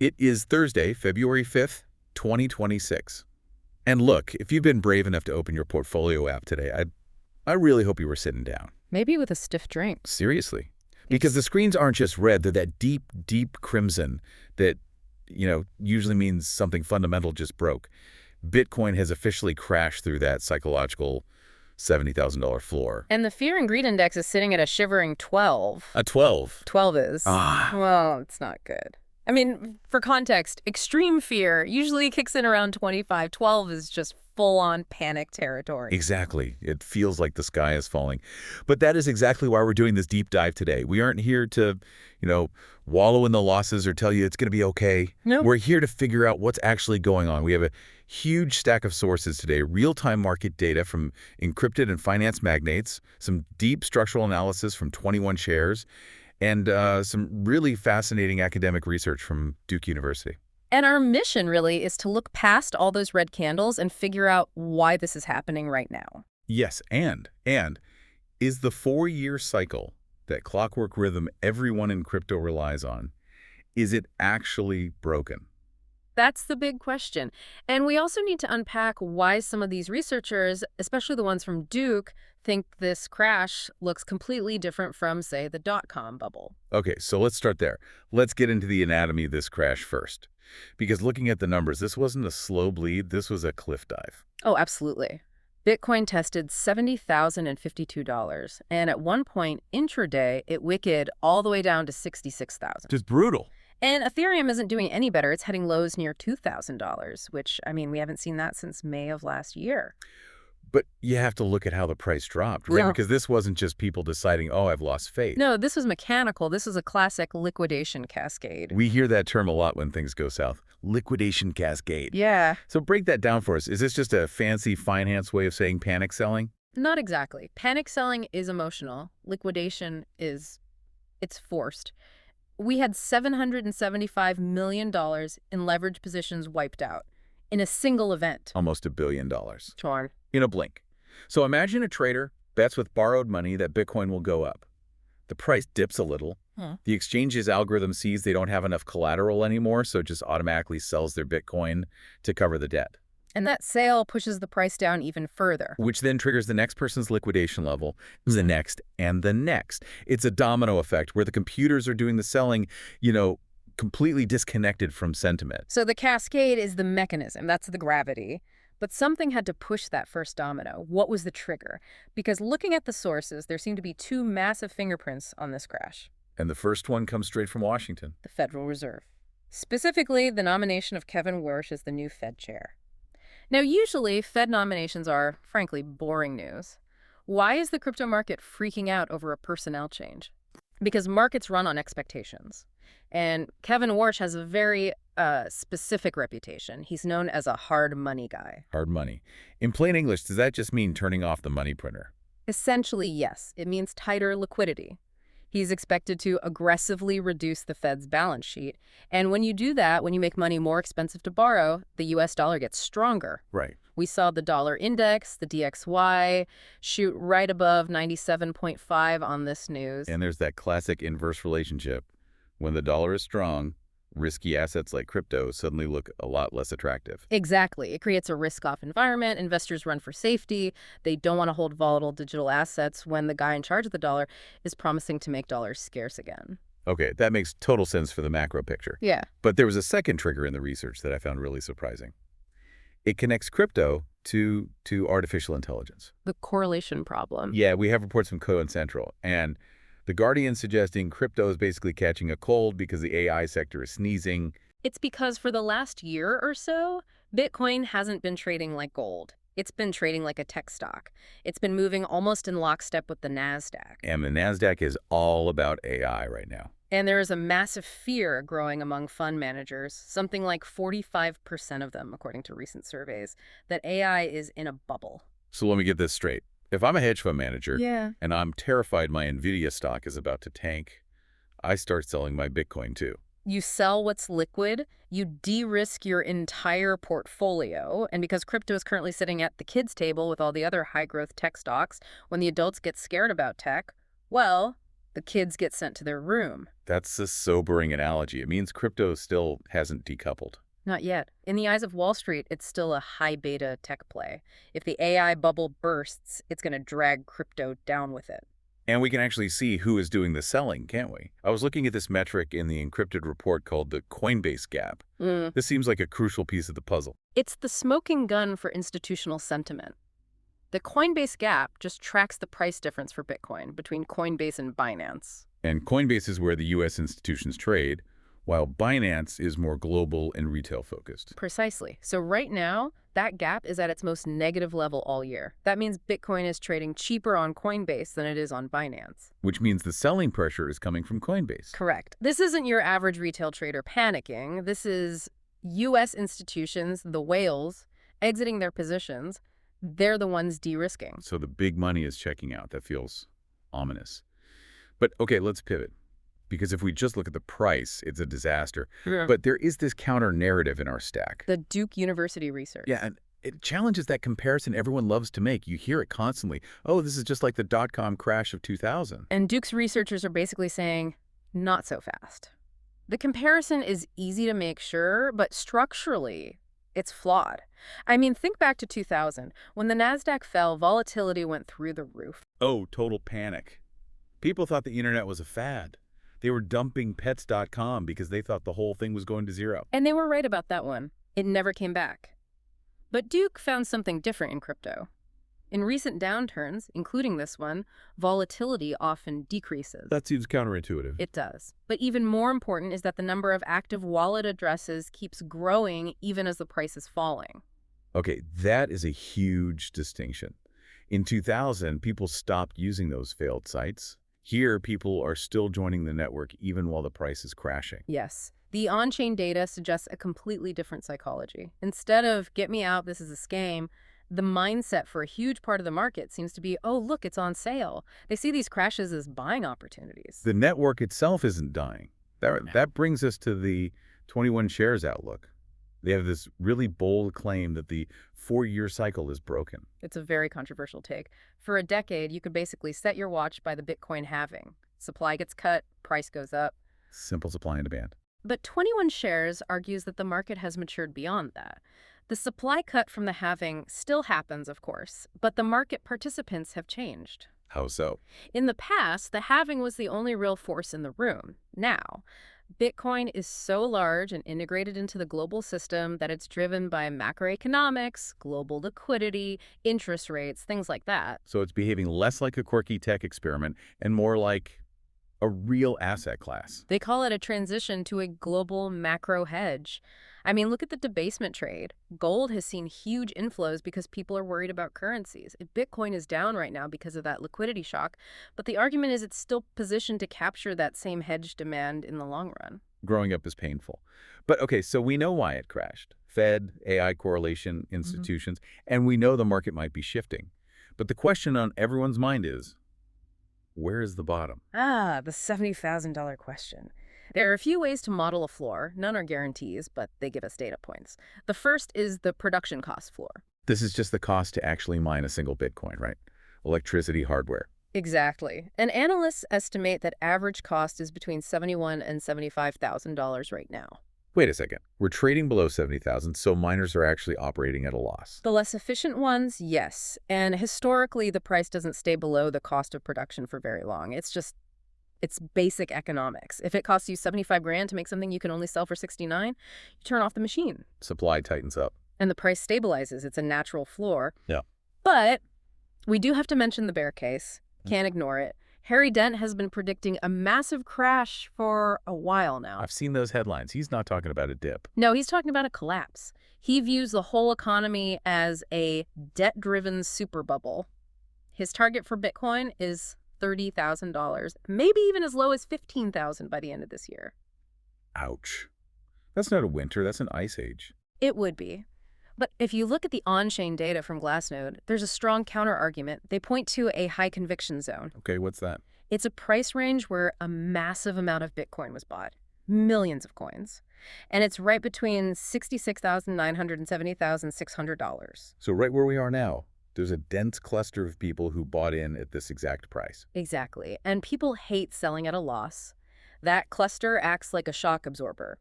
It is Thursday, February 5th, 2026. And look, if you've been brave enough to open your portfolio app today, I really hope you were sitting down. Maybe with a stiff drink. Seriously. Because the screens aren't just red, they're that deep, deep crimson that, usually means something fundamental just broke. Bitcoin has officially crashed through that psychological $70,000 floor. And the fear and greed index is sitting at a shivering 12. A 12. 12 is. Ah. Well, it's not good. I mean, for context, extreme fear usually kicks in around 25. 12 is just full-on panic territory. Exactly. It feels like the sky is falling. But that is exactly why we're doing this deep dive today. We aren't here to, wallow in the losses or tell you it's going to be okay. No. We're here to figure out what's actually going on. We have a huge stack of sources today, real-time market data from encrypted and finance magnates, some deep structural analysis from 21 shares, and some really fascinating academic research from Duke University. And our mission really is to look past all those red candles and figure out why this is happening right now. Yes, and is the 4-year cycle, that clockwork rhythm everyone in crypto relies on, is it actually broken? That's the big question. And we also need to unpack why some of these researchers, especially the ones from Duke, think this crash looks completely different from, say, the dot-com bubble. Okay, so let's start there. Let's get into the anatomy of this crash first. Because looking at the numbers, this wasn't a slow bleed, this was a cliff dive. Oh, absolutely. Bitcoin tested $70,052, and at one point, intraday, it wicked all the way down to $66,000. Just brutal. And Ethereum isn't doing any better. It's hitting lows near $2,000, which, we haven't seen that since May of last year. But you have to look at how the price dropped, right? Yeah. Because this wasn't just people deciding, oh, I've lost faith. No, this was mechanical. This was a classic liquidation cascade. We hear that term a lot when things go south. Liquidation cascade. Yeah. So break that down for us. Is this just a fancy finance way of saying panic selling? Not exactly. Panic selling is emotional. Liquidation it's forced. We had $775 million in leverage positions wiped out in a single event. Almost $1 billion. Sure. In a blink. So imagine a trader bets with borrowed money that Bitcoin will go up. The price dips a little. The exchange's algorithm sees they don't have enough collateral anymore, so it just automatically sells their Bitcoin to cover the debt. And that sale pushes the price down even further. Which then triggers the next person's liquidation level, the next, and the next. It's a domino effect where the computers are doing the selling, completely disconnected from sentiment. So the cascade is the mechanism. That's the gravity. But something had to push that first domino. What was the trigger? Because looking at the sources, there seem to be 2 massive fingerprints on this crash. And the first one comes straight from Washington. The Federal Reserve. Specifically, the nomination of Kevin Warsh as the new Fed chair. Now, usually, Fed nominations are, frankly, boring news. Why is the crypto market freaking out over a personnel change? Because markets run on expectations. And Kevin Warsh has a very specific reputation. He's known as a hard money guy. Hard money. In plain English, does that just mean turning off the money printer? Essentially, yes. It means tighter liquidity. He's expected to aggressively reduce the Fed's balance sheet. And when you do that, when you make money more expensive to borrow, the U.S. dollar gets stronger. Right. We saw the dollar index, the DXY, shoot right above 97.5 on this news. And there's that classic inverse relationship. When the dollar is strong, risky assets like crypto suddenly look a lot less attractive. Exactly. It creates a risk-off environment. Investors run for safety. They don't want to hold volatile digital assets when the guy in charge of the dollar is promising to make dollars scarce again. Okay, that makes total sense for the macro picture. Yeah. But there was a second trigger in the research that I found really surprising. It connects crypto to artificial intelligence. The correlation problem. Yeah, we have reports from Cohen Central, and The Guardian suggesting crypto is basically catching a cold because the AI sector is sneezing. It's because for the last year or so, Bitcoin hasn't been trading like gold. It's been trading like a tech stock. It's been moving almost in lockstep with the NASDAQ. And the NASDAQ is all about AI right now. And there is a massive fear growing among fund managers, something like 45% of them, according to recent surveys, that AI is in a bubble. So let me get this straight. If I'm a hedge fund manager Yeah. and I'm terrified my NVIDIA stock is about to tank, I start selling my Bitcoin too. You sell what's liquid, you de-risk your entire portfolio, and because crypto is currently sitting at the kids' table with all the other high-growth tech stocks, when the adults get scared about tech, well, The kids get sent to their room. That's a sobering analogy. It means crypto still hasn't decoupled. Not yet. In the eyes of Wall Street, it's still a high beta tech play. If the AI bubble bursts, it's going to drag crypto down with it. And we can actually see who is doing the selling, can't we? I was looking at this metric in the encrypted report called the Coinbase gap. This seems like a crucial piece of the puzzle. It's the smoking gun for institutional sentiment. The Coinbase gap just tracks the price difference for Bitcoin between Coinbase and Binance. And Coinbase is where the U.S. institutions trade, while Binance is more global and retail-focused. Precisely. So right now, that gap is at its most negative level all year. That means Bitcoin is trading cheaper on Coinbase than it is on Binance. Which means the selling pressure is coming from Coinbase. Correct. This isn't your average retail trader panicking. This is U.S. institutions, the whales, exiting their positions. They're the ones de-risking. So the big money is checking out. That feels ominous. But okay, let's pivot. Because if we just look at the price, it's a disaster. Yeah. But there is this counter-narrative in our stack. The Duke University research. Yeah, and it challenges that comparison everyone loves to make. You hear it constantly. Oh, this is just like the dot-com crash of 2000. And Duke's researchers are basically saying, not so fast. The comparison is easy to make, sure, but structurally, it's flawed. I mean, think back to 2000. When the NASDAQ fell, volatility went through the roof. Oh, total panic. People thought the internet was a fad. They were dumping pets.com because they thought the whole thing was going to zero. And they were right about that one. It never came back. But Duke found something different in crypto. In recent downturns, including this one, volatility often decreases. That seems counterintuitive. It does. But even more important is that the number of active wallet addresses keeps growing even as the price is falling. Okay, that is a huge distinction. In 2000, people stopped using those failed sites. Here, people are still joining the network even while the price is crashing. Yes. The on-chain data suggests a completely different psychology. Instead of, get me out, this is a scam, the mindset for a huge part of the market seems to be, oh, look, it's on sale. They see these crashes as buying opportunities. The network itself isn't dying. That brings us to the 21 shares outlook. They have this really bold claim that the 4-year cycle is broken. It's a very controversial take. For a decade, you could basically set your watch by the Bitcoin halving. Supply gets cut, price goes up. Simple supply and demand. But 21 shares argues that the market has matured beyond that. The supply cut from the halving still happens, of course, but the market participants have changed. How so? In the past, the halving was the only real force in the room. Now, Bitcoin is so large and integrated into the global system that it's driven by macroeconomics, global liquidity, interest rates, things like that. So it's behaving less like a quirky tech experiment and more like a real asset class. They call it a transition to a global macro hedge. I mean, look at the debasement trade. Gold has seen huge inflows because people are worried about currencies. Bitcoin is down right now because of that liquidity shock, but the argument is it's still positioned to capture that same hedge demand in the long run. Growing up is painful. But okay, so we know why it crashed. Fed, AI correlation, institutions, and we know the market might be shifting. But the question on everyone's mind is, where is the bottom? Ah, the $70,000 question. There are a few ways to model a floor. None are guarantees, but they give us data points. The first is the production cost floor. This is just the cost to actually mine a single Bitcoin, right? Electricity, hardware. Exactly. And analysts estimate that average cost is between $71,000 and $75,000 right now. Wait a second. We're trading below 70,000, so miners are actually operating at a loss. The less efficient ones, yes. And historically, the price doesn't stay below the cost of production for very long. It's basic economics. If it costs you 75 grand to make something you can only sell for 69, you turn off the machine. Supply tightens up. And the price stabilizes. It's a natural floor. Yeah. But we do have to mention the bear case. Can't ignore it. Harry Dent has been predicting a massive crash for a while now. I've seen those headlines. He's not talking about a dip. No, he's talking about a collapse. He views the whole economy as a debt-driven super bubble. His target for Bitcoin is $30,000, maybe even as low as $15,000 by the end of this year. Ouch. That's not a winter, that's an ice age. It would be. But if you look at the on-chain data from Glassnode, there's a strong counter-argument. They point to a high-conviction zone. Okay, what's that? It's a price range where a massive amount of Bitcoin was bought. Millions of coins. And it's right between $66,900 and $70,600. So right where we are now. There's a dense cluster of people who bought in at this exact price. Exactly. And people hate selling at a loss. That cluster acts like a shock absorber.